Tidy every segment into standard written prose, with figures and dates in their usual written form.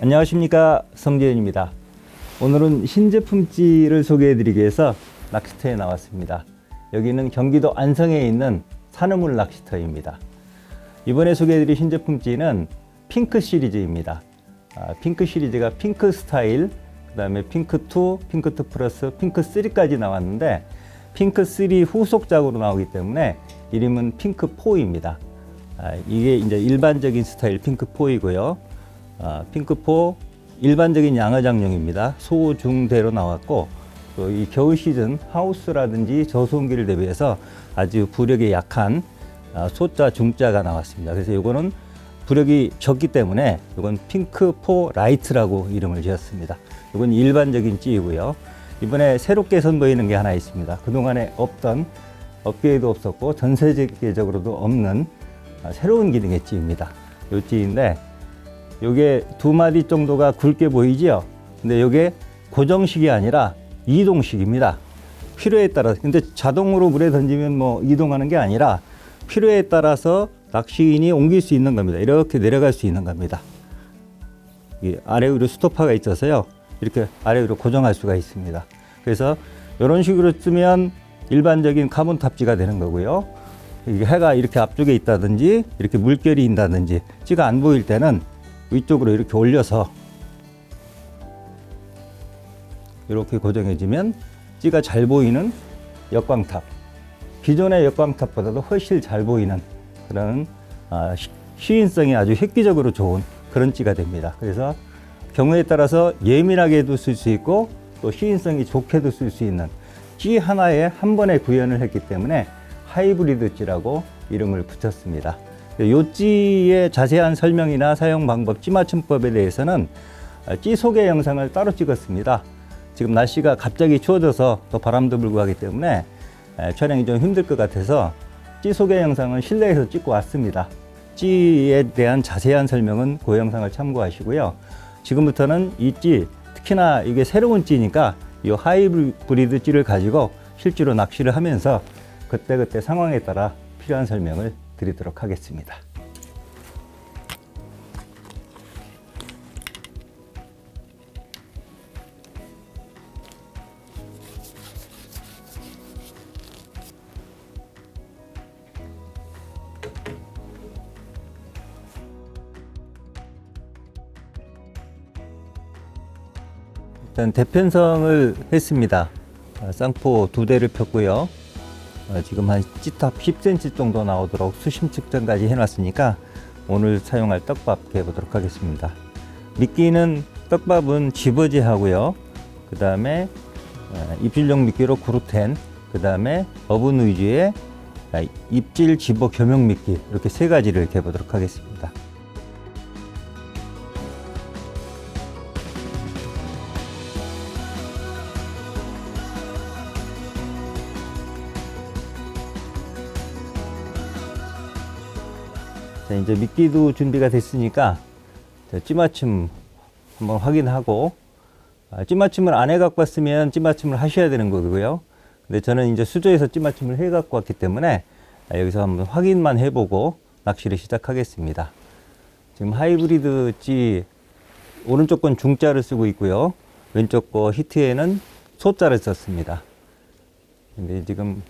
안녕하십니까, 성재현입니다. 오늘은 신제품 찌를 소개해드리기 위해서 낚시터에 나왔습니다. 여기는 경기도 안성에 있는 산어물 낚시터입니다. 이번에 소개해드릴 신제품 찌는 핑크 시리즈입니다. 핑크 시리즈가 핑크 스타일, 그 다음에 핑크2, 핑크2 플러스, 핑크3까지 나왔는데 핑크3 후속작으로 나오기 때문에 이름은 핑크4입니다. 이게 이제 일반적인 스타일 핑크4이고요. 핑크4 일반적인 양어장용입니다. 소, 중, 대로 나왔고 또 이 겨울 시즌 하우스라든지 저수온기를 대비해서 아주 부력이 약한 소자, 중자가 나왔습니다. 그래서 이거는 부력이 적기 때문에 이건 핑크4 라이트라고 이름을 지었습니다. 이건 일반적인 찌이고요. 이번에 새롭게 선보이는 게 하나 있습니다. 그동안에 없던, 업계에도 없었고 전 세계적으로도 없는 새로운 기능의 찌입니다. 이 찌인데 요게 두 마디 정도가 굵게 보이지요. 근데 요게 고정식이 아니라 이동식입니다. 필요에 따라서. 근데 자동으로 물에 던지면 뭐 이동하는 게 아니라 필요에 따라서 낚시인이 옮길 수 있는 겁니다. 이렇게 내려갈 수 있는 겁니다. 이 아래 위로 스토퍼가 있어서요. 이렇게 아래 위로 고정할 수가 있습니다. 그래서 이런 식으로 쓰면 일반적인 카본 탑지가 되는 거고요. 해가 이렇게 앞쪽에 있다든지 이렇게 물결이 있다든지 찌가 안 보일 때는 위쪽으로 이렇게 올려서 이렇게 고정해주면 찌가 잘 보이는 역광탑, 기존의 역광탑보다도 훨씬 잘 보이는 그런 시인성이 아주 획기적으로 좋은 그런 찌가 됩니다. 그래서 경우에 따라서 예민하게도 쓸 수 있고 또 시인성이 좋게도 쓸 수 있는 찌 하나에 한 번에 구현을 했기 때문에 하이브리드 찌라고 이름을 붙였습니다. 이 찌의 자세한 설명이나 사용 방법, 찌 맞춤법에 대해서는 찌 소개 영상을 따로 찍었습니다. 지금 날씨가 갑자기 추워져서 또 바람도 불고 하기 때문에 촬영이 좀 힘들 것 같아서 찌 소개 영상은 실내에서 찍고 왔습니다. 찌에 대한 자세한 설명은 그 영상을 참고하시고요. 지금부터는 이 찌, 특히나 이게 새로운 찌니까 이 하이브리드 찌를 가지고 실제로 낚시를 하면서 그때그때 상황에 따라 필요한 설명을 드리도록 하겠습니다. 일단 대편성을 했습니다. 쌍포 2대를 폈고요. 지금 한 찌탑 10cm 정도 나오도록 수심 측정까지 해놨으니까 오늘 사용할 떡밥 해보도록 하겠습니다. 미끼는 떡밥은 집어지 하고요. 그 다음에 입질용 미끼로 구루텐, 그 다음에 어분 위주의 입질 집어 겸용 미끼, 이렇게 세 가지를 해보도록 하겠습니다. 자, 이제 미끼도 준비가 됐으니까 찌맞춤 한번 확인하고, 찌맞춤을 안 해 갖고 왔으면 찌맞춤을 하셔야 되는 거고요. 근데 저는 이제 수조에서 찌맞춤을 해 갖고 왔기 때문에 여기서 한번 확인만 해보고 낚시를 시작하겠습니다. 지금 하이브리드 찌 오른쪽 건 중자를 쓰고 있고요. 왼쪽 거 히트에는 소자를 썼습니다. 근데 지금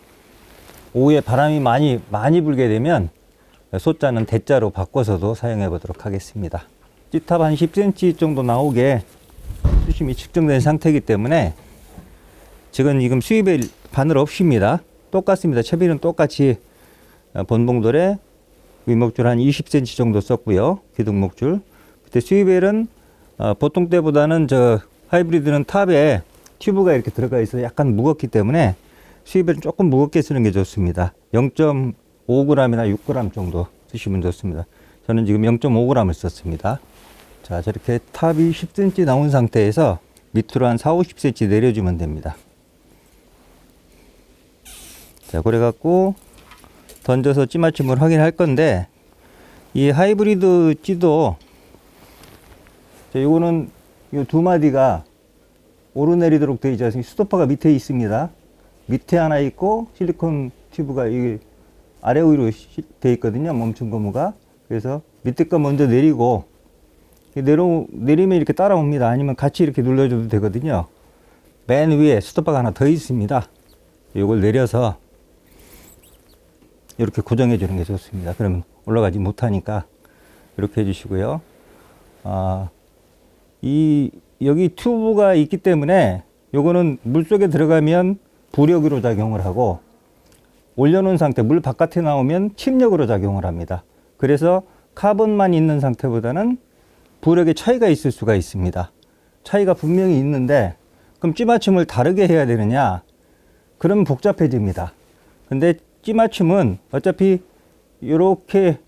오후에 바람이 많이 불게 되면 소자는 대자로 바꿔서도 사용해 보도록 하겠습니다. 찌탑 한 10cm 정도 나오게 수심이 측정된 상태이기 때문에 지금 수입에 바늘 없이입니다. 똑같습니다. 채비는 똑같이 본봉돌에 윗목줄 한 20cm 정도 썼고요. 기둥목줄. 그때 수입벨은 보통 때보다는 하이브리드는 탑에 튜브가 이렇게 들어가 있어서 약간 무겁기 때문에 수입벨은 조금 무겁게 쓰는 게 좋습니다. 0.5g이나 6g 정도 쓰시면 좋습니다. 저는 지금 0.5g을 썼습니다. 자, 저렇게 탑이 10cm 나온 상태에서 밑으로 한 40-50cm 내려주면 됩니다. 자, 그래갖고 던져서 찌맞춤을 확인할 건데, 이 하이브리드 찌도 이거는 이 두 마디가 오르내리도록 되어 있지 않습니까? 스토퍼가 밑에 있습니다. 밑에 하나 있고 실리콘 튜브가 이 아래 위로 되어 있거든요. 멈춘 고무가. 그래서 밑에 거 먼저 내리고 내리면 이렇게 따라옵니다. 아니면 같이 이렇게 눌러줘도 되거든요. 맨 위에 스톱바가 하나 더 있습니다. 이걸 내려서 이렇게 고정해 주는 게 좋습니다. 그러면 올라가지 못하니까 이렇게 해주시고요. 여기 튜브가 있기 때문에 요거는 물 속에 들어가면 부력으로 작용을 하고, 올려놓은 상태, 물 바깥에 나오면 침력으로 작용을 합니다. 그래서 카본만 있는 상태보다는 부력의 차이가 있을 수가 있습니다. 차이가 분명히 있는데, 그럼 찌맞춤을 다르게 해야 되느냐? 그러면 복잡해집니다. 근데 찌맞춤은 어차피 이렇게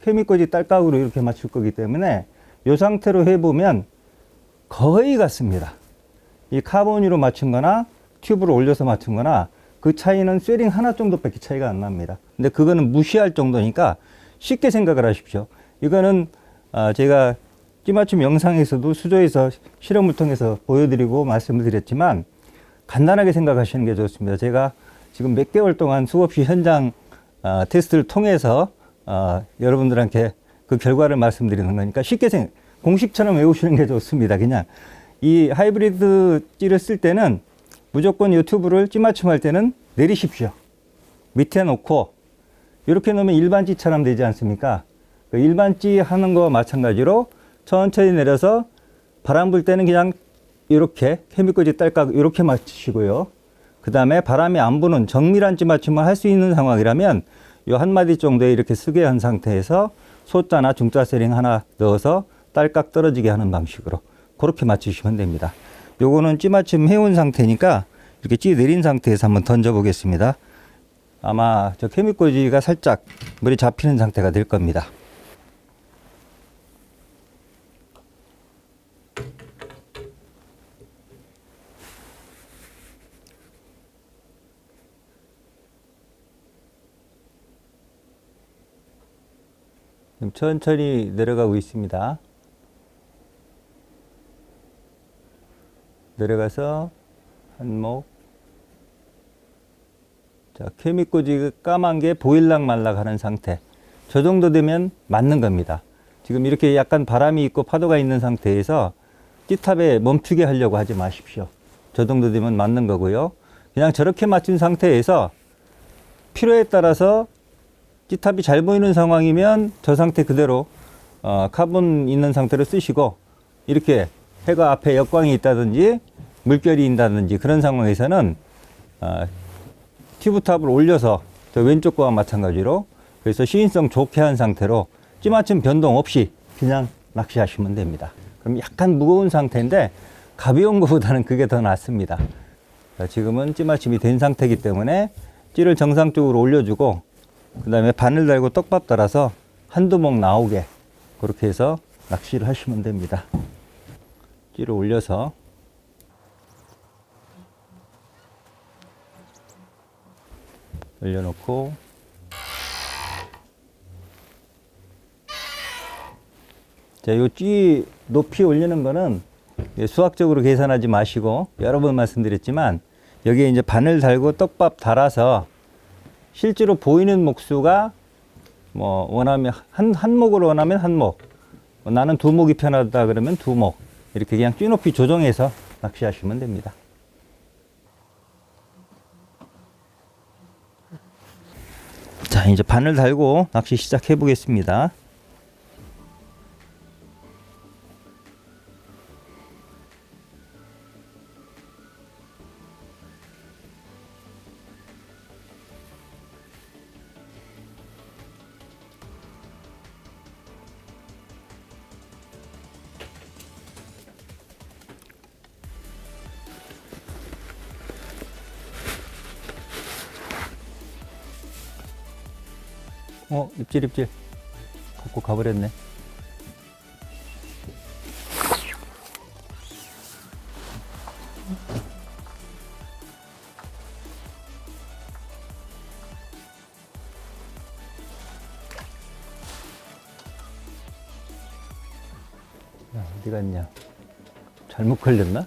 케미꽂이 딸깍으로 이렇게 맞출 거기 때문에 이 상태로 해보면 거의 같습니다. 이 카본으로 맞춘 거나 튜브를 올려서 맞춘 거나 그 차이는 쇠링 하나 정도밖에 차이가 안 납니다. 근데 그거는 무시할 정도니까 쉽게 생각을 하십시오. 이거는 제가 찌맞춤 영상에서도 수조에서 실험을 통해서 보여드리고 말씀을 드렸지만 간단하게 생각하시는 게 좋습니다. 제가 지금 몇 개월 동안 수없이 현장 테스트를 통해서 여러분들한테 그 결과를 말씀드리는 거니까 쉽게 공식처럼 외우시는 게 좋습니다. 그냥 이 하이브리드 찌를 쓸 때는 무조건 이 튜브를 찌맞춤 할 때는 내리십시오. 밑에 놓고 이렇게 놓으면 일반 찌처럼 되지 않습니까? 그 일반 찌 하는 거와 마찬가지로 천천히 내려서 바람 불 때는 그냥 이렇게 케미꽂이 딸깍 이렇게 맞추시고요. 그 다음에 바람이 안 부는 정밀한 찌맞춤을 할 수 있는 상황이라면 이 한 마디 정도에 이렇게 쓰게 한 상태에서 소자나 중자 세링 하나 넣어서 딸깍 떨어지게 하는 방식으로 그렇게 맞추시면 됩니다. 요거는 찌맞춤 해온 상태니까 이렇게 찌 내린 상태에서 한번 던져 보겠습니다. 아마 저 케미꽂이가 살짝 물이 잡히는 상태가 될 겁니다. 지금 천천히 내려가고 있습니다. 내려가서 한목. 자, 케미꽂이 까만 게 보일락 말락 하는 상태. 저 정도 되면 맞는 겁니다. 지금 이렇게 약간 바람이 있고 파도가 있는 상태에서 찌탑에 멈추게 하려고 하지 마십시오. 저 정도 되면 맞는 거고요. 그냥 저렇게 맞춘 상태에서 필요에 따라서 찌탑이 잘 보이는 상황이면 저 상태 그대로 카본 있는 상태로 쓰시고, 이렇게 해가 앞에 역광이 있다든지 물결이 있다든지 그런 상황에서는 튜브탑을 올려서 저 왼쪽 거와 마찬가지로, 그래서 시인성 좋게 한 상태로 찌맞춤 변동 없이 그냥 낚시하시면 됩니다. 그럼 약간 무거운 상태인데 가벼운 것보다는 그게 더 낫습니다. 자, 지금은 찌맞춤이 된 상태이기 때문에 찌를 정상적으로 올려주고, 그 다음에 바늘 달고 떡밥 달아서 한두 목 나오게 그렇게 해서 낚시를 하시면 됩니다. 찌를 올려서 올려놓고, 자, 요 찌 높이 올리는 거는 수학적으로 계산하지 마시고, 여러 번 말씀드렸지만 여기에 이제 바늘 달고 떡밥 달아서 실제로 보이는 목수가 뭐 원하면 한 목을 원하면 한 목, 나는 두 목이 편하다 그러면 두 목, 이렇게 그냥 찌 높이 조정해서 낚시하시면 됩니다. 자, 이제 바늘 달고 낚시 시작해 보겠습니다. 입질 갖고 가버렸네. 야, 어디 갔냐? 잘못 걸렸나?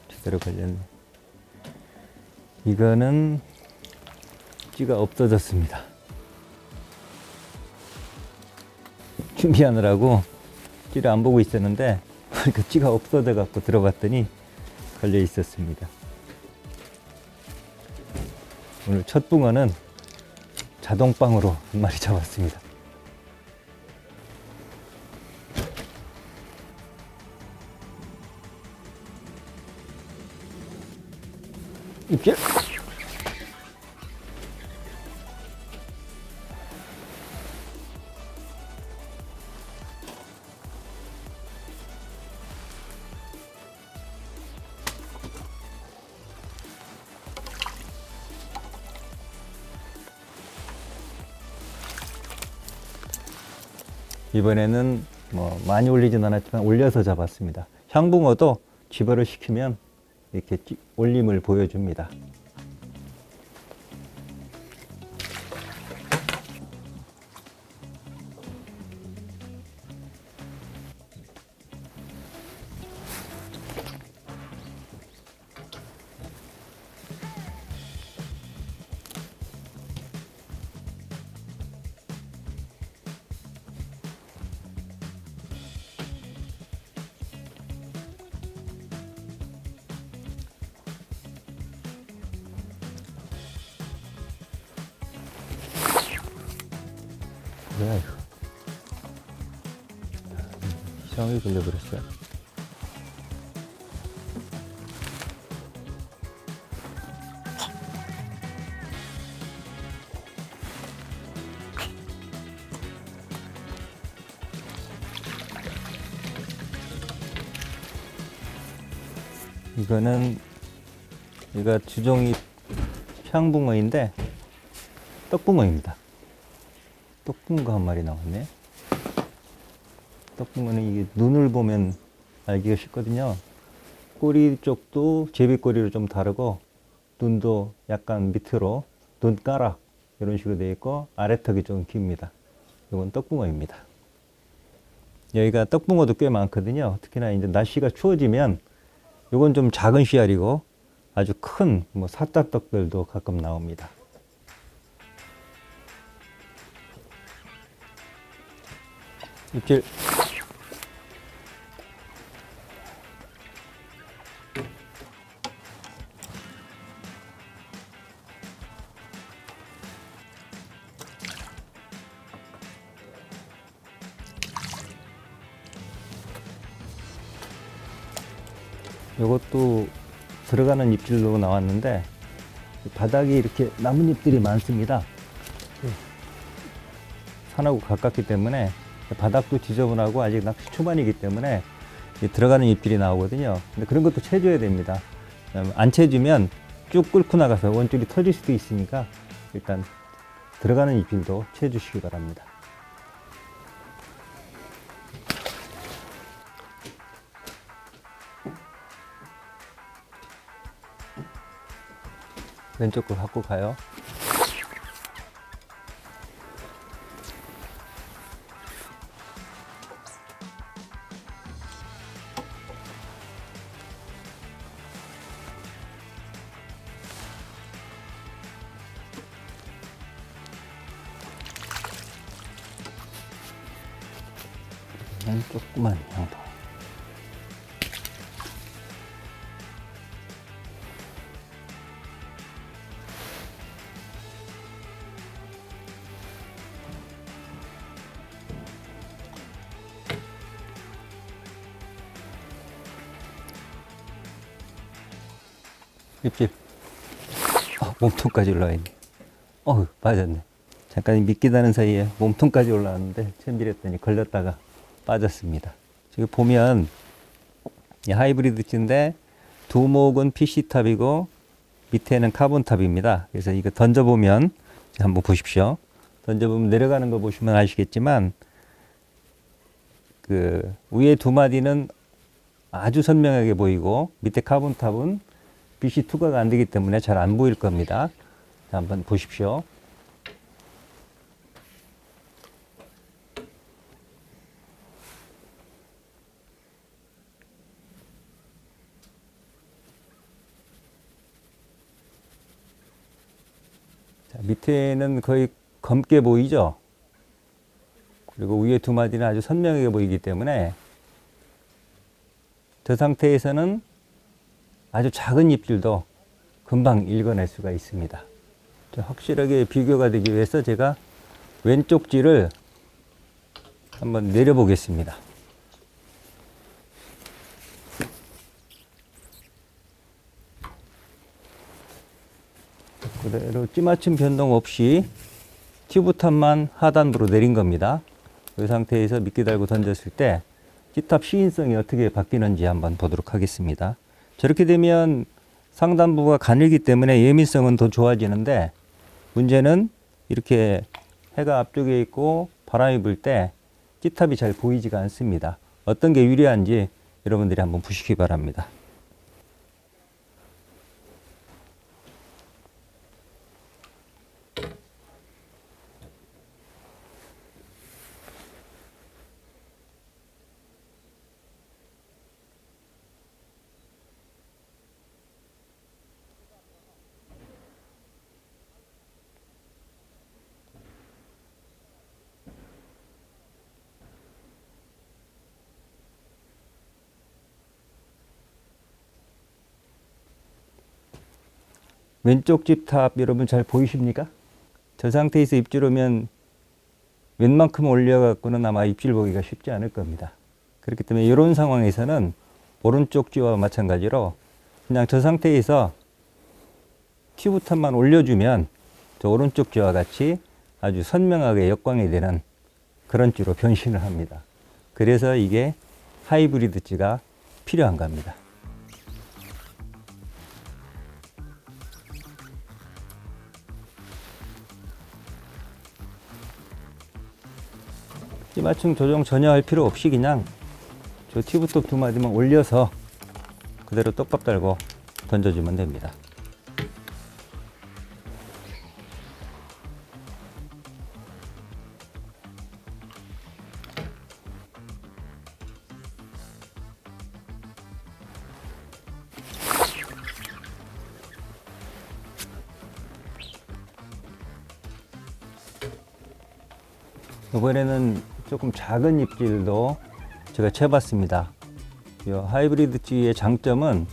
제대로 걸렸네. 이거는 찌가 없어졌습니다. 준비하느라고 찌를 안 보고 있었는데 그러니까 찌가 없어져 갖고 들어봤더니 걸려 있었습니다. 오늘 첫 붕어는 자동빵으로 한 마리 잡았습니다. 입질! 이번에는 뭐 많이 올리진 않았지만 올려서 잡았습니다. 향붕어도 집어를 시키면 이렇게 올림을 보여줍니다. 뭐야 이거. 이상하게 걸려버렸어요. 이거는 얘가 주종이 향붕어인데 떡붕어입니다. 떡붕어가 한 마리 나왔네. 떡붕어는 이게 눈을 보면 알기가 쉽거든요. 꼬리 쪽도 제비꼬리로 좀 다르고 눈도 약간 밑으로 눈가락 이런 식으로 되어 있고 아래턱이 좀 깁니다. 이건 떡붕어입니다. 여기가 떡붕어도 꽤 많거든요. 특히나 이제 날씨가 추워지면 이건 좀 작은 씨알이고 아주 큰 뭐 사자떡들도 가끔 나옵니다. 입질. 이것도 들어가는 입질로 나왔는데 바닥이 이렇게 나뭇잎들이 많습니다. 산하고 가깝기 때문에 바닥도 지저분하고 아직 낚시 초반이기 때문에 들어가는 입질이 나오거든요. 근데 그런 것도 채줘야 됩니다. 안 채주면 쭉 끓고 나가서 원줄이 터질 수도 있으니까 일단 들어가는 입질도 채주시기 바랍니다. 왼쪽 거 갖고 가요. 조그만 양파. 입질. 몸통까지 올라와있네. 빠졌네. 잠깐 미끼다는 사이에 몸통까지 올라왔는데 챔질했더니 걸렸다가 빠졌습니다. 지금 보면 이 하이브리드 찌인데 두목은 PC탑이고 밑에는 카본탑입니다. 그래서 이거 던져보면 한번 보십시오. 던져보면 내려가는 거 보시면 아시겠지만 그 위에 두 마디는 아주 선명하게 보이고 밑에 카본탑은 빛이 투과가 안 되기 때문에 잘 안 보일 겁니다. 자, 한번 보십시오. 자, 밑에는 거의 검게 보이죠? 그리고 위에 두 마디는 아주 선명하게 보이기 때문에 저 상태에서는 아주 작은 입질도 금방 읽어낼 수가 있습니다. 확실하게 비교가 되기 위해서 제가 왼쪽 쥐를 한번 내려보겠습니다. 그대로 찌맞춤 변동 없이 튜브탑만 하단부로 내린 겁니다. 이 상태에서 미끼 달고 던졌을 때 찌탑 시인성이 어떻게 바뀌는지 한번 보도록 하겠습니다. 저렇게 되면 상단부가 가늘기 때문에 예민성은 더 좋아지는데, 문제는 이렇게 해가 앞쪽에 있고 바람이 불 때 찌탑이 잘 보이지가 않습니다. 어떤 게 유리한지 여러분들이 한번 보시기 바랍니다. 왼쪽 집탑 여러분 잘 보이십니까? 저 상태에서 입질 오면 웬만큼 올려갖고는 아마 입질 보기가 쉽지 않을 겁니다. 그렇기 때문에 이런 상황에서는 오른쪽 쥐와 마찬가지로 그냥 저 상태에서 튜브탑만 올려주면 저 오른쪽 쥐와 같이 아주 선명하게 역광이 되는 그런 쥐로 변신을 합니다. 그래서 이게 하이브리드 쥐가 필요한 겁니다. 찌맞춤 조정 전혀 할 필요 없이 그냥 저 튜브톱 두 마디만 올려서 그대로 떡밥 달고 던져주면 됩니다. 이번에는 조금 작은 입질도 제가 채봤습니다. 이 하이브리드 쥐의 장점은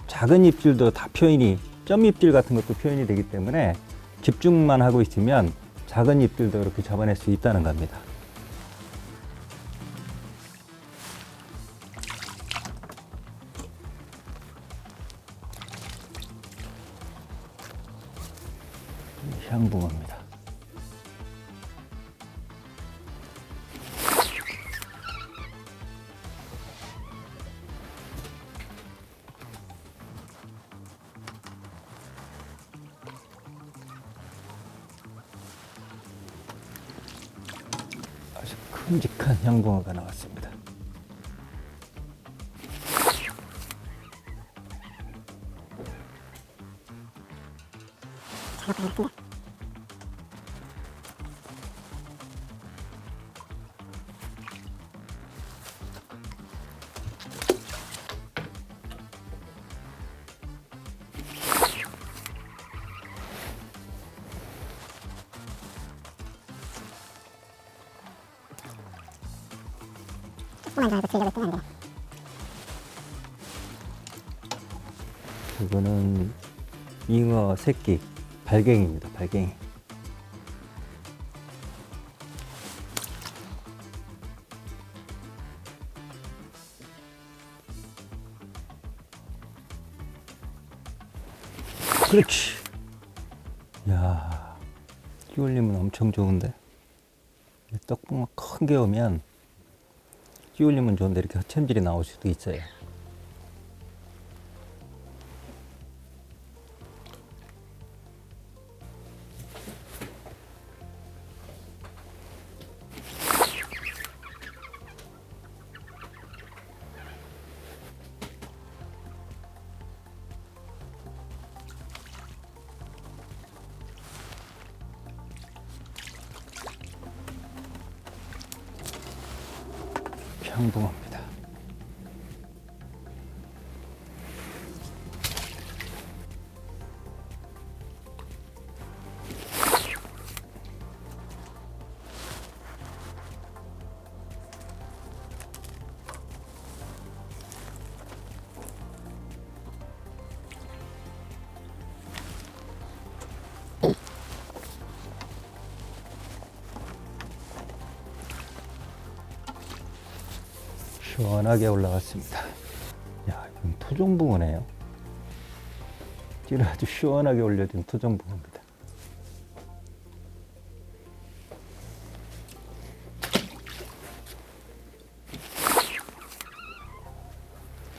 작은 입질도 다 표현이, 점 입질 같은 것도 표현이 되기 때문에 집중만 하고 있으면 작은 입질도 이렇게 잡아낼 수 있다는 겁니다. 향붕어입니다. 아주 큼직한 향붕어가 나왔습니다. 조금만 더 해서 들려고 했더니 안 돼. 이거는 잉어 새끼 발갱이입니다. 발갱이. 그렇지. 야, 끼 올리면 엄청 좋은데. 떡붕어 큰 게 오면 끼 올리면 좋은데 이렇게 헛챔질이 나올 수도 있어요. 향붕어입니다. 시원하게 올라갔습니다. 야, 이건 토종붕어네요. 찌를 아주 시원하게 올려준 토종붕어입니다.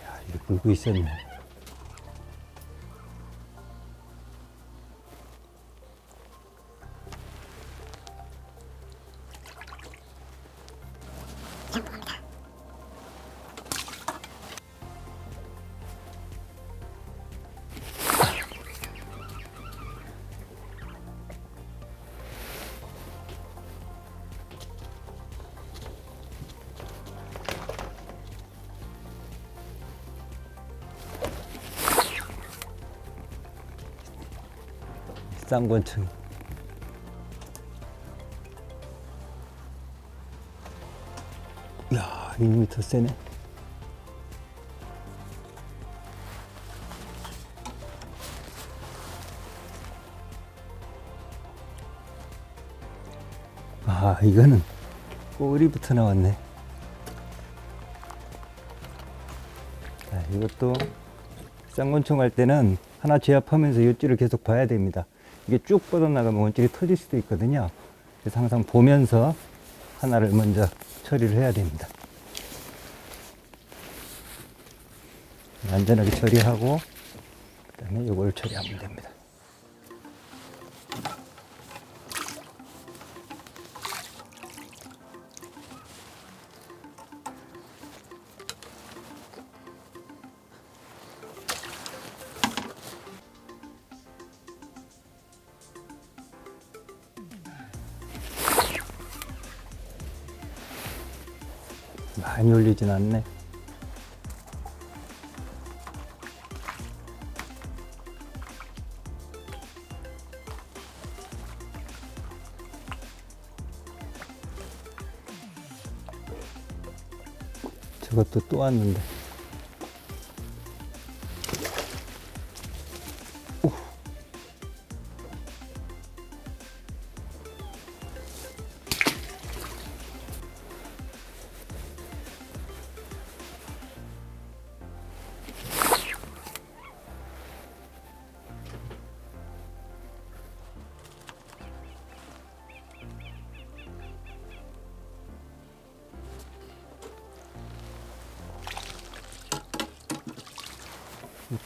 야, 이거 물고 있었네. 쌍권층. 이야, 이놈이 더 세네. 아, 이거는 꼬리부터 나왔네. 자, 이것도 쌍권총 할 때는 하나 제압하면서 요줄을 계속 봐야 됩니다. 이게 쭉 뻗어나가면 원줄이 터질 수도 있거든요. 그래서 항상 보면서 하나를 먼저 처리를 해야 됩니다. 안전하게 처리하고 그 다음에 이걸 처리하면 됩니다. 많이 올리진 않네. 저것도 또 왔는데. 오.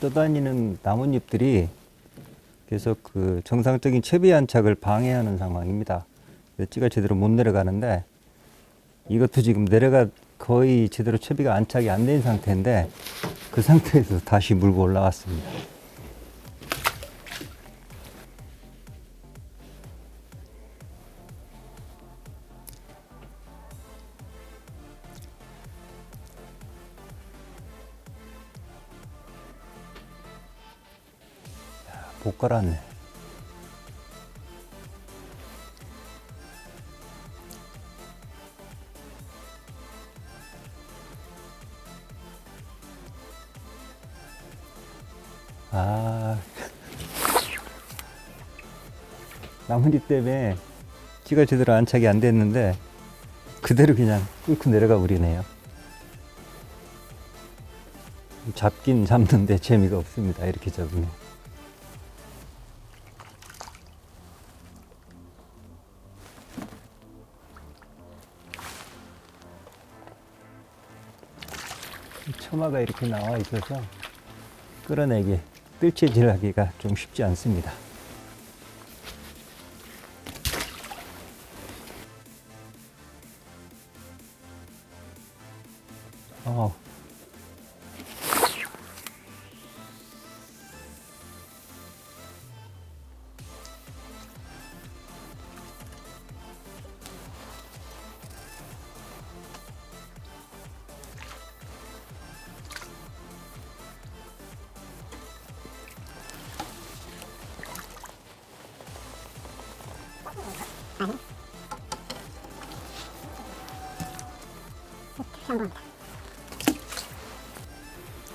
떠다니는 나뭇잎들이 계속 그 정상적인 채비 안착을 방해하는 상황입니다. 찌가 제대로 못 내려가는데, 이것도 지금 내려가 거의 제대로 채비가 안착이 안 된 상태인데 그 상태에서 다시 물고 올라왔습니다. 못 갈았네. 아, 나뭇잎 때문에 찌가 제대로 안착이 안 됐는데 그대로 그냥 뚫고 내려가 버리네요. 잡긴 잡는데 재미가 없습니다. 이렇게 잡으면. 처마가 이렇게 나와 있어서 끌어내기, 뜰채질하기가 좀 쉽지 않습니다.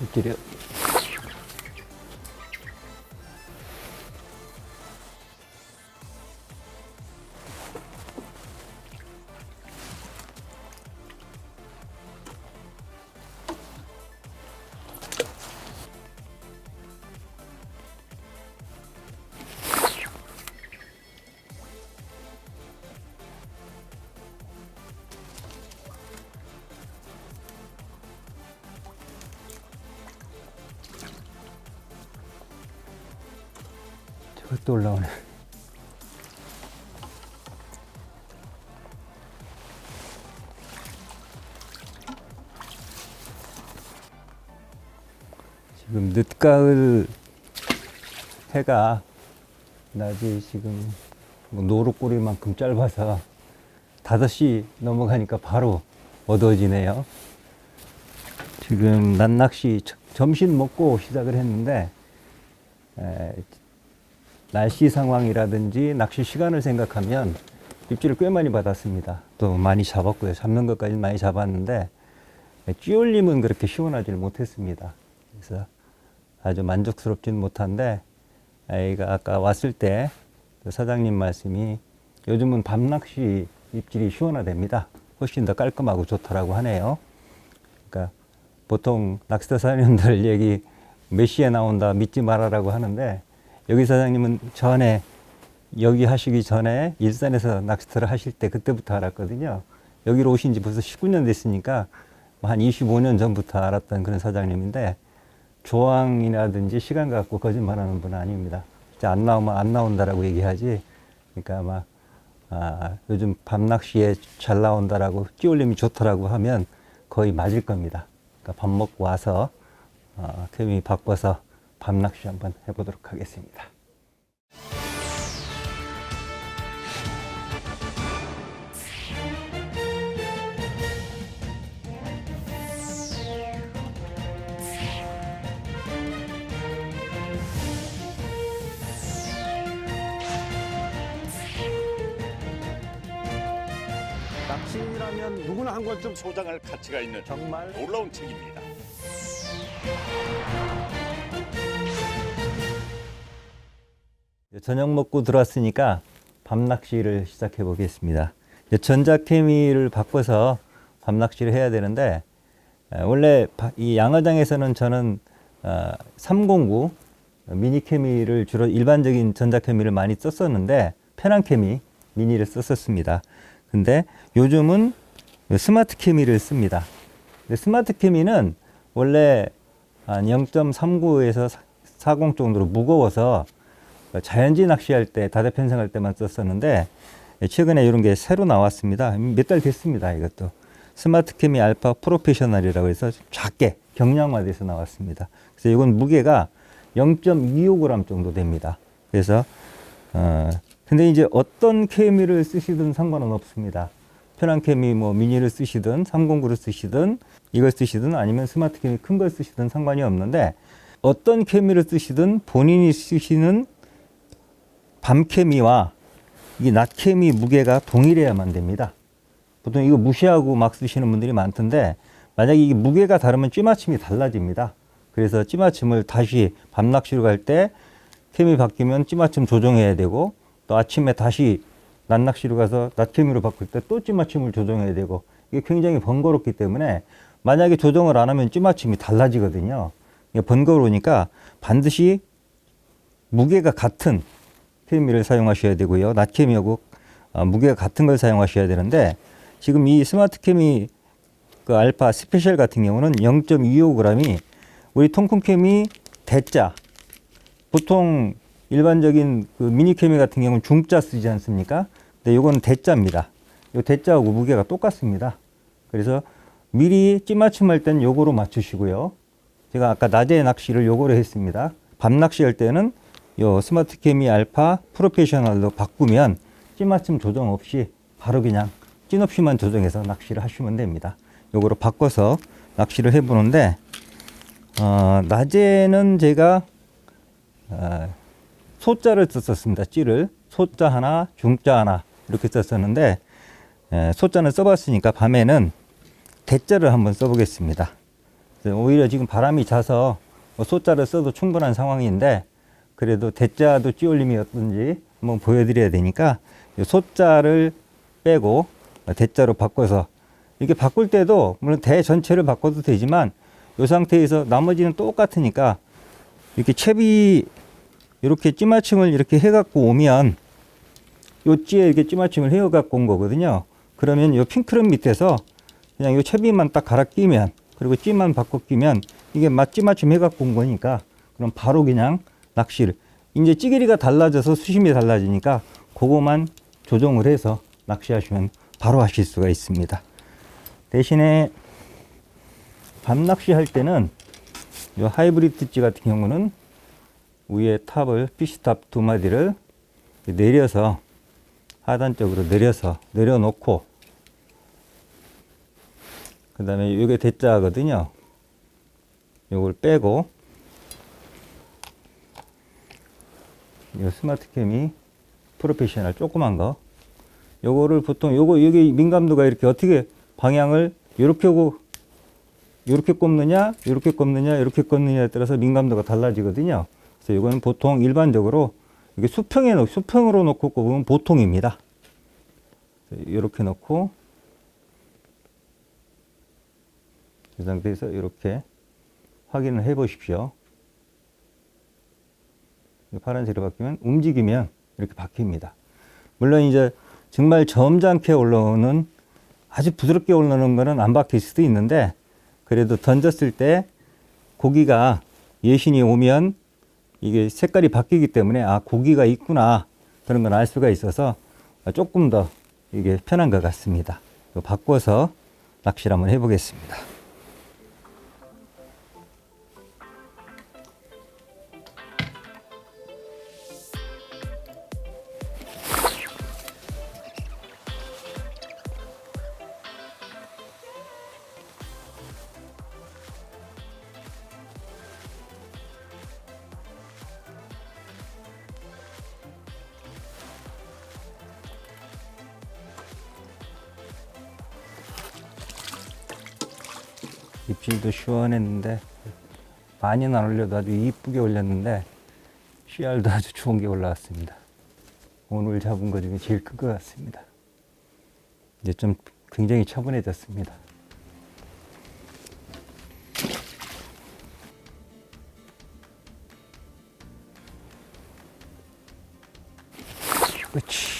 입질이요. 또 올라오네. 지금 늦가을 해가 낮이 지금 뭐 노루꼬리만큼 짧아서 5시 넘어가니까 바로 어두워지네요. 지금 낮낚시 점심 먹고 시작을 했는데 날씨 상황이라든지 낚시 시간을 생각하면 입질을 꽤 많이 받았습니다. 또 많이 잡았고요. 잡는 것까지는 많이 잡았는데 찌올림은 그렇게 시원하지 못했습니다. 그래서 아주 만족스럽지는 못한데, 아이가 아까 왔을 때 사장님 말씀이 요즘은 밤낚시 입질이 시원하답니다. 훨씬 더 깔끔하고 좋더라고 하네요. 그러니까 보통 낚시터 사장님들 얘기 몇 시에 나온다 믿지 말아라고 하는데, 여기 사장님은 전에 여기 하시기 전에 일산에서 낚시터를 하실 때 그때부터 알았거든요. 여기로 오신 지 벌써 19년 됐으니까 한 25년 전부터 알았던 그런 사장님인데, 조항이라든지 시간 갖고 거짓말하는 분은 아닙니다. 진짜 안 나오면 안 나온다라고 얘기하지. 그러니까 아마 요즘 밤낚시에 잘 나온다라고 찌올림이 좋더라고 하면 거의 맞을 겁니다. 그러니까 밥 먹고 와서 케미 바꿔서 밤낚시 한번 해보도록 하겠습니다. 낚시라면 누구나 한 권쯤 소장할 가치가 있는 정말 놀라운 책입니다. 저녁 먹고 들어왔으니까 밤낚시를 시작해 보겠습니다. 전자케미를 바꿔서 밤낚시를 해야 되는데, 원래 이 양어장에서는 저는 309 미니케미를 주로 일반적인 전자케미를 많이 썼었는데, 편안케미 미니를 썼었습니다. 근데 요즘은 스마트 케미를 씁니다. 스마트 케미는 원래 한 0.39에서 40 정도로 무거워서 자연지 낚시할 때, 다대 편성할 때만 썼었는데, 최근에 이런 게 새로 나왔습니다. 몇 달 됐습니다. 이것도 스마트 케미 알파 프로페셔널이라고 해서 작게 경량화돼서 나왔습니다. 그래서 이건 무게가 0.25g 정도 됩니다. 그래서 근데 이제 어떤 케미를 쓰시든 상관은 없습니다. 편한 케미 뭐 미니를 쓰시든 309를 쓰시든 이걸 쓰시든 아니면 스마트 케미 큰 걸 쓰시든 상관이 없는데, 어떤 케미를 쓰시든 본인이 쓰시는 밤 케미와 이 낮 케미 무게가 동일해야만 됩니다. 보통 이거 무시하고 막 쓰시는 분들이 많던데, 만약에 이게 무게가 다르면 찌맞춤이 달라집니다. 그래서 찌맞춤을 다시 밤 낚시로 갈 때 케미 바뀌면 찌맞춤 조정해야 되고, 또 아침에 다시 낮 낚시로 가서 낮 케미로 바꿀 때 또 찌맞춤을 조정해야 되고, 이게 굉장히 번거롭기 때문에 만약에 조정을 안 하면 찌맞춤이 달라지거든요. 이게 번거로우니까 반드시 무게가 같은 케미를 사용하셔야 되고요. 낮 케미하고 무게가 같은 걸 사용하셔야 되는데, 지금 이 스마트 케미 그 알파 스페셜 같은 경우는 0.25g이 우리 통풍 케미 대자, 보통 일반적인 그 미니 케미 같은 경우는 중자 쓰지 않습니까? 근데 요거는 대자입니다. 요 대자하고 무게가 똑같습니다. 그래서 미리 찌맞춤할 땐 요거로 맞추시고요. 제가 아까 낮에 낚시를 요거로 했습니다. 밤 낚시할 때는 요 스마트 케미 알파 프로페셔널로 바꾸면 찌맞춤 조정 없이 바로 그냥 찐 없이만 조정해서 낚시를 하시면 됩니다. 요거로 바꿔서 낚시를 해보는데, 낮에는 제가 소자를 썼었습니다. 찌를 소자 하나, 중자 하나 이렇게 썼었는데, 소자는 써봤으니까 밤에는 대자를 한번 써보겠습니다. 오히려 지금 바람이 자서 소자를 써도 충분한 상황인데, 그래도 대자도 찌올림이 어떤지 한번 보여드려야 되니까 소자를 빼고 대자로 바꿔서, 이렇게 바꿀 때도 물론 대 전체를 바꿔도 되지만 이 상태에서 나머지는 똑같으니까 이렇게 채비 이렇게 찌맞춤을 이렇게 해갖고 오면 요 찌에 이렇게 찌맞춤을 해갖고 온 거거든요. 그러면 요 핑크름 밑에서 그냥 요 채비만 딱 갈아 끼면, 그리고 찌만 바꿔 끼면 이게 찌맞춤 해갖고 온 거니까, 그럼 바로 그냥 낚시를, 이제 찌개리가 달라져서 수심이 달라지니까 그거만 조정을 해서 낚시하시면 바로 하실 수가 있습니다. 대신에 밤 낚시할 때는 이 하이브리드 찌 같은 경우는 위에 탑을 피시탑 두 마디를 내려서 하단 쪽으로 내려놓고 그 다음에 이게 대자거든요. 요걸 빼고 이 스마트캠이 프로페셔널 조그만 거 요거를 보통 여기 민감도가 이렇게 어떻게 방향을 요렇게 하고 요렇게 꼽느냐 요렇게 꼽느냐에 따라서 민감도가 달라지거든요. 그래서 이거는 보통 일반적으로 이게 수평으로 놓고 꼽으면 보통입니다. 이렇게 놓고 이 상태에서 이렇게 확인을 해 보십시오. 파란색으로 바뀌면 움직이면 이렇게 바뀝니다. 물론 이제 정말 점잖게 올라오는 아주 부드럽게 올라오는 거는 안 바뀔 수도 있는데 그래도 던졌을 때 고기가 예신이 오면 이게 색깔이 바뀌기 때문에 아 고기가 있구나 그런 걸 알 수가 있어서 조금 더 이게 편한 것 같습니다. 바꿔서 낚시를 한번 해보겠습니다. 입질도 시원했는데 많이는 안 올려도 아주 이쁘게 올렸는데 씨알도 아주 좋은 게 올라왔습니다. 오늘 잡은 것 중에 제일 큰 것 같습니다. 이제 좀 굉장히 차분해졌습니다. 그렇지.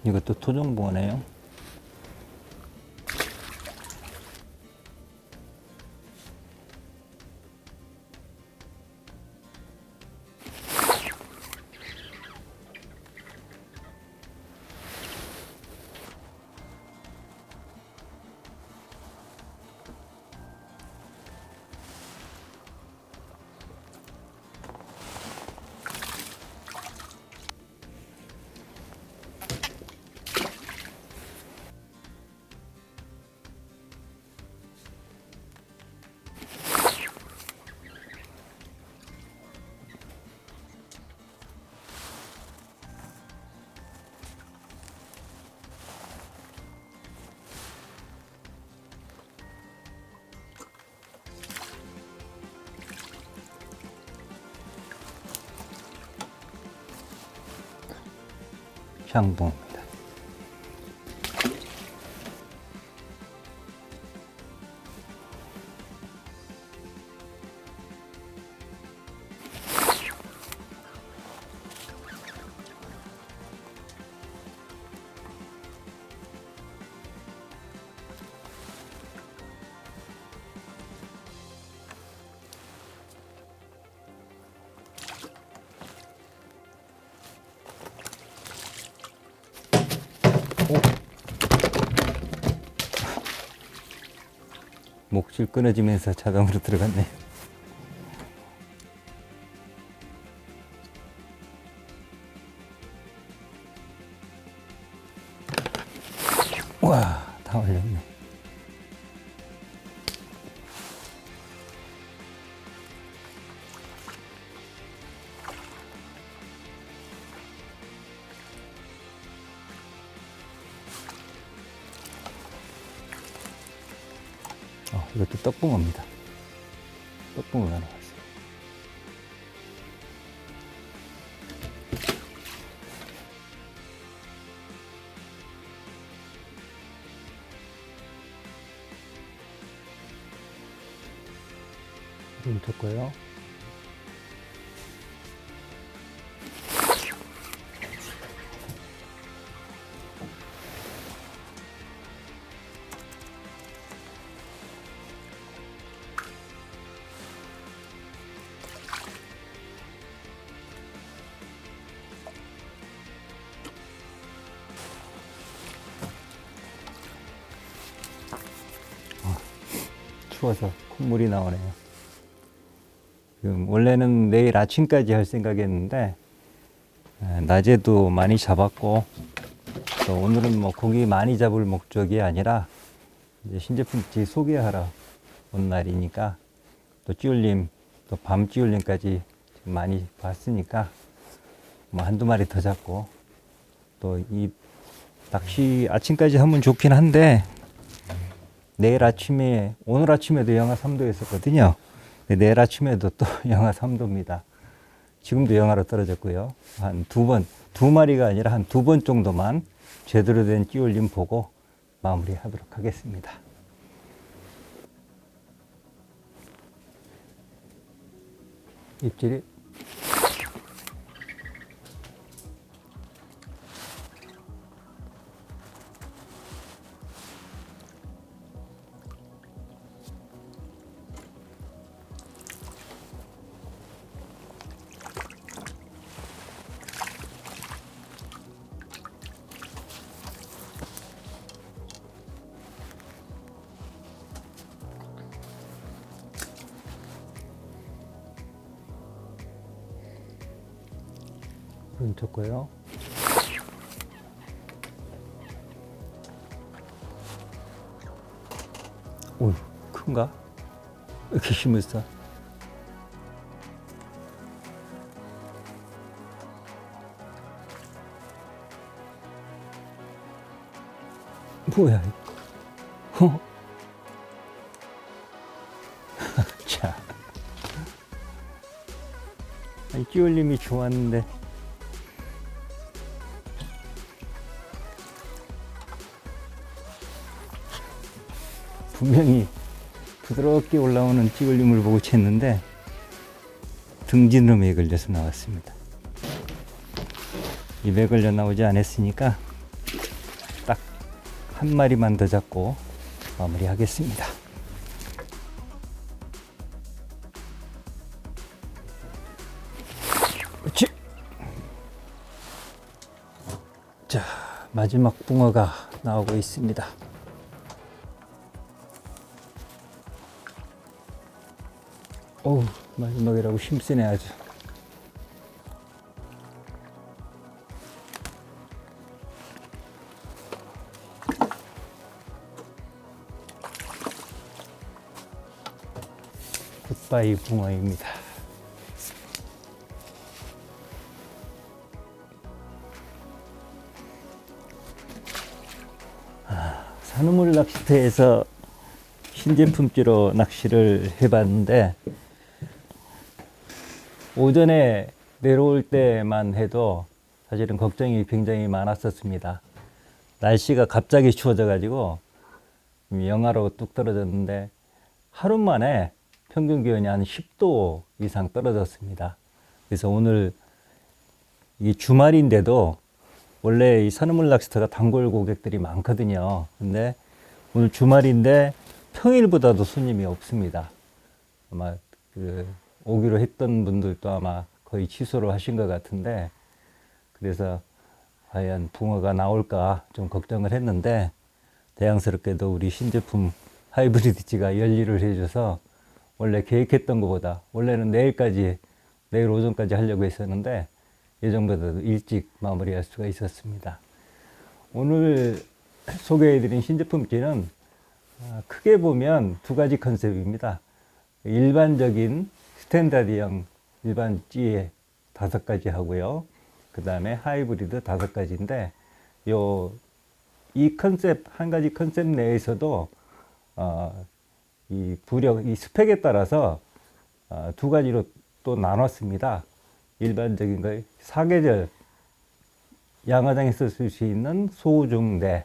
이것도 토종붕어네요. 향붕어입니다. 실 끊어지면서 자동으로 들어갔네요. 와, 다 올렸네. 이것도 떡붕어입니다. 떡붕어가 나왔어요. 이걸 줬고요. 추워서 콧물이 나오네요. 지금 원래는 내일 아침까지 할 생각이었는데 낮에도 많이 잡았고 또 오늘은 뭐 고기 많이 잡을 목적이 아니라 이제 신제품집 소개하러 온 날이니까 또 찌울림 또 밤 찌울림까지 많이 봤으니까 뭐 한두 마리 더 잡고 또 이 낚시 아침까지 하면 좋긴 한데 내일 아침에 오늘 아침에도 영하 3도였었거든요. 내일 아침에도 또 영하 3도입니다. 지금도 영하로 떨어졌고요. 한 두 마리가 아니라 한 2번 정도만 제대로 된 찌울림 보고 마무리하도록 하겠습니다. 입질이 줬고요. 오, 큰가? 왜 이렇게 힘을 써? 뭐야 이거? 어? 자, 아니, 찌울림이 좋았는데 분명히 부드럽게 올라오는 찌울림을 보고 챘는데 등지름에 걸려서 나왔습니다. 입에 걸려 나오지 않았으니까 딱 한 마리만 더 잡고 마무리하겠습니다. 그렇지. 자, 마지막 붕어가 나오고 있습니다. 어우, 마지막이라고 힘쓰네 아주. 굿바이 붕어입니다. 산우물 낚시터에서 신제품찌로 낚시를 해봤는데 오전에 내려올 때만 해도 사실은 걱정이 굉장히 많았었습니다. 날씨가 갑자기 추워져 가지고 영하로 뚝 떨어졌는데 하루 만에 평균 기온이 한 10도 이상 떨어졌습니다. 그래서 오늘 이 주말인데도 원래 이 산우물 낚시터가 단골 고객들이 많거든요. 근데 오늘 주말인데 평일보다도 손님이 없습니다. 아마 오기로 했던 분들도 아마 거의 취소를 하신 것 같은데, 그래서 과연 붕어가 나올까 좀 걱정을 했는데 다행스럽게도 우리 신제품 하이브리드 찌가 열일을 해줘서 원래 계획했던 것보다 원래는 내일 오전까지 하려고 했었는데 예정보다도 일찍 마무리할 수가 있었습니다. 오늘 소개해드린 신제품 찌는 크게 보면 두 가지 컨셉입니다. 일반적인 스탠다드형 일반 찌에 5가지 하고요. 그 다음에 하이브리드 5가지인데 이 컨셉, 한 가지 컨셉 내에서도 이 스펙에 따라서 두 가지로 또 나눴습니다. 일반적인 거 사계절 양화장에서 쓸 수 있는 소중대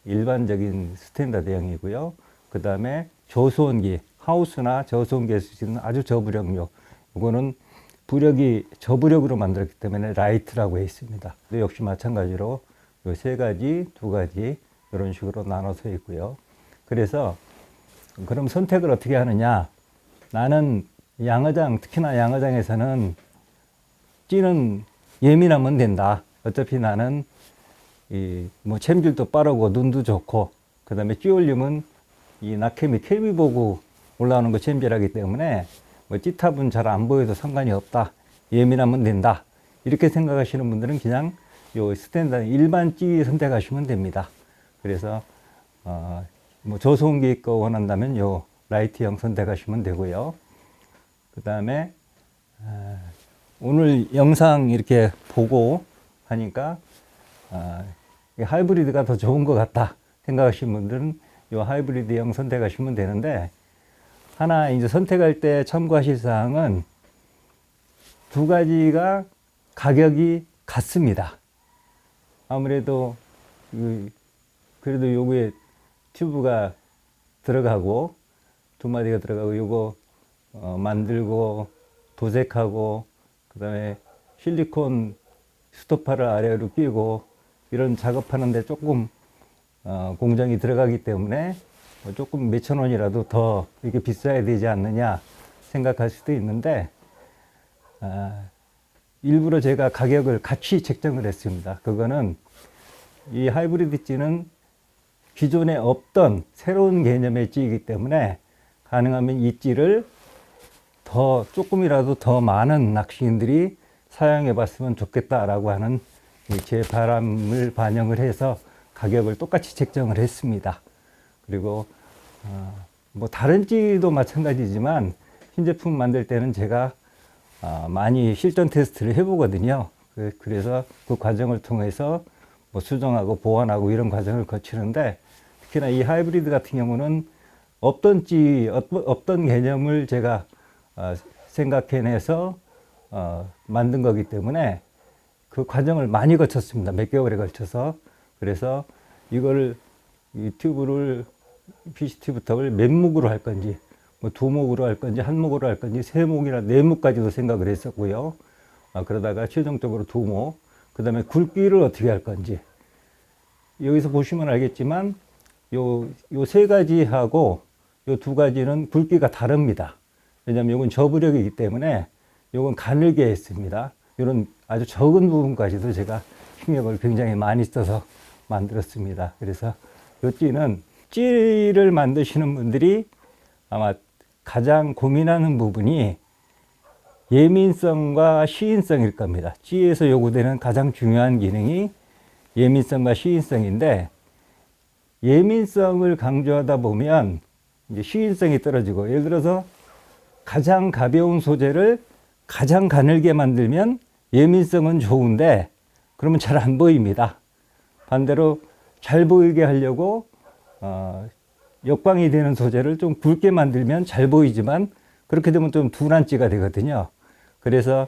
일반적인 스탠다드형이고요. 그 다음에 저수온기 하우스나 저수온기에 쓸 수 있는 아주 저부력용, 이거는 부력이 저부력으로 만들었기 때문에 라이트라고 했습니다. 역시 마찬가지로 이 세 가지, 두 가지 이런 식으로 나눠서 있고요. 그래서 그럼 선택을 어떻게 하느냐? 나는 양화장, 특히나 양화장에서는 찌는 예민하면 된다. 어차피 나는 뭐 챔질도 빠르고 눈도 좋고, 그 다음에 찌 올림은 이 낙케미 케미 보고 올라오는 거 챔질하기 때문에 뭐 찌탑은 잘 안 보여도 상관이 없다. 예민하면 된다. 이렇게 생각하시는 분들은 그냥 요 스탠다드 일반 찌 선택하시면 됩니다. 그래서 뭐 저소음기 거 원한다면 요 라이트형 선택하시면 되고요. 그 다음에 오늘 영상 이렇게 보고 하니까 하이브리드가 더 좋은 것 같다 생각하시는 분들은 이 하이브리드형 선택하시면 되는데, 하나 이제 선택할 때 참고하실 사항은 두 가지가 가격이 같습니다. 아무래도 그래도 요거에 튜브가 들어가고 두 마디가 들어가고 요거 만들고 도색하고 그 다음에 실리콘 스토퍼를 아래로 끼고 이런 작업하는데 조금 공정이 들어가기 때문에 조금 몇천 원이라도 더 이렇게 비싸야 되지 않느냐 생각할 수도 있는데, 일부러 제가 가격을 같이 책정을 했습니다. 그거는 이 하이브리드 찌는 기존에 없던 새로운 개념의 찌이기 때문에 가능하면 이 찌를 조금이라도 더 많은 낚시인들이 사용해 봤으면 좋겠다라고 하는 제 바람을 반영을 해서 가격을 똑같이 책정을 했습니다. 그리고 뭐 다른 찌도 마찬가지지만 신제품 만들 때는 제가 많이 실전 테스트를 해보거든요. 그래서 그 과정을 통해서 뭐 수정하고 보완하고 이런 과정을 거치는데, 특히나 이 하이브리드 같은 경우는 없던 개념을 제가 생각해내서 만든 거기 때문에 그 과정을 많이 거쳤습니다. 몇 개월에 걸쳐서. 그래서 이거를 이 튜브를 PC 튜브탑을 몇 목으로 할 건지, 뭐 두 목으로 할 건지 한 목으로 할 건지 세 목이나 네 목까지도 생각을 했었고요. 그러다가 최종적으로 두 목, 그 다음에 굵기를 어떻게 할 건지. 여기서 보시면 알겠지만 요 세 가지하고 요 두 가지는 굵기가 다릅니다. 왜냐하면 이건 저부력이기 때문에 이건 가늘게 했습니다. 이런 아주 적은 부분까지도 제가 신경을 굉장히 많이 써서 만들었습니다. 그래서 이 찌를 만드시는 분들이 아마 가장 고민하는 부분이 예민성과 시인성일 겁니다. 찌에서 요구되는 가장 중요한 기능이 예민성과 시인성인데, 예민성을 강조하다 보면 이제 시인성이 떨어지고, 예를 들어서 가장 가벼운 소재를 가장 가늘게 만들면 예민성은 좋은데 그러면 잘 안 보입니다. 반대로 잘 보이게 하려고 역광이 되는 소재를 좀 굵게 만들면 잘 보이지만 그렇게 되면 좀 둔한 찌가 되거든요. 그래서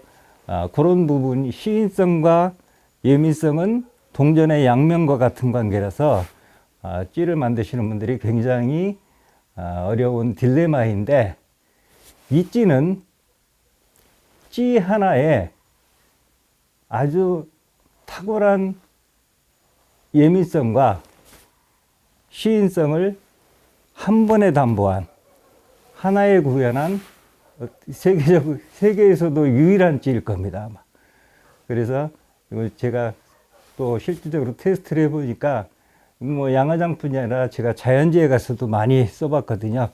그런 부분, 시인성과 예민성은 동전의 양면과 같은 관계라서 찌를 만드시는 분들이 굉장히 어려운 딜레마인데, 이 찌는 찌 하나에 아주 탁월한 예민성과 시인성을 한 번에 담보한, 하나에 구현한 세계에서도 유일한 찌일 겁니다, 아마. 그래서 이걸 제가 또 실질적으로 테스트를 해보니까 뭐 양화장뿐이 아니라 제가 자연지에 가서도 많이 써봤거든요.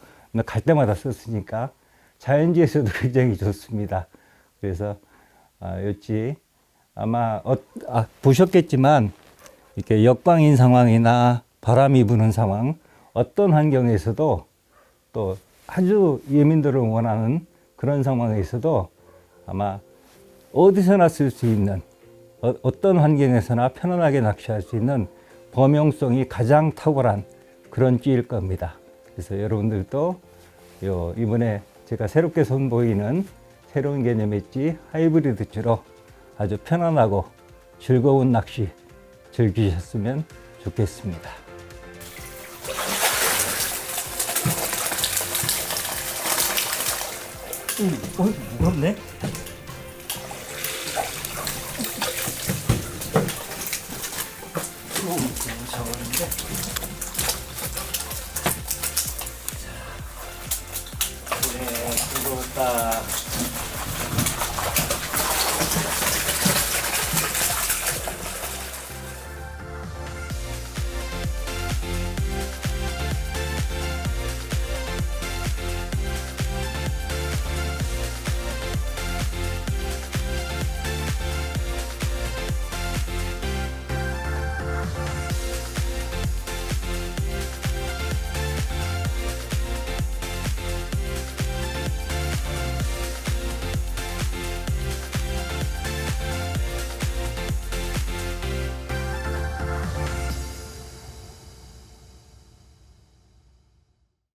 갈 때마다 썼으니까 자연지에서도 굉장히 좋습니다. 그래서 였지 아마 보셨겠지만 이렇게 역방인 상황이나 바람이 부는 상황, 어떤 환경에서도 또 아주 예민도를 원하는 그런 상황에서도 아마 어디서나 쓸 수 있는 어떤 환경에서나 편안하게 낚시할 수 있는 범용성이 가장 탁월한 그런 찌일 겁니다. 그래서 여러분들도 이번에 제가 새롭게 선보이는 새로운 개념의 찌 하이브리드 찌로 아주 편안하고 즐거운 낚시 즐기셨으면 좋겠습니다. 무겁네?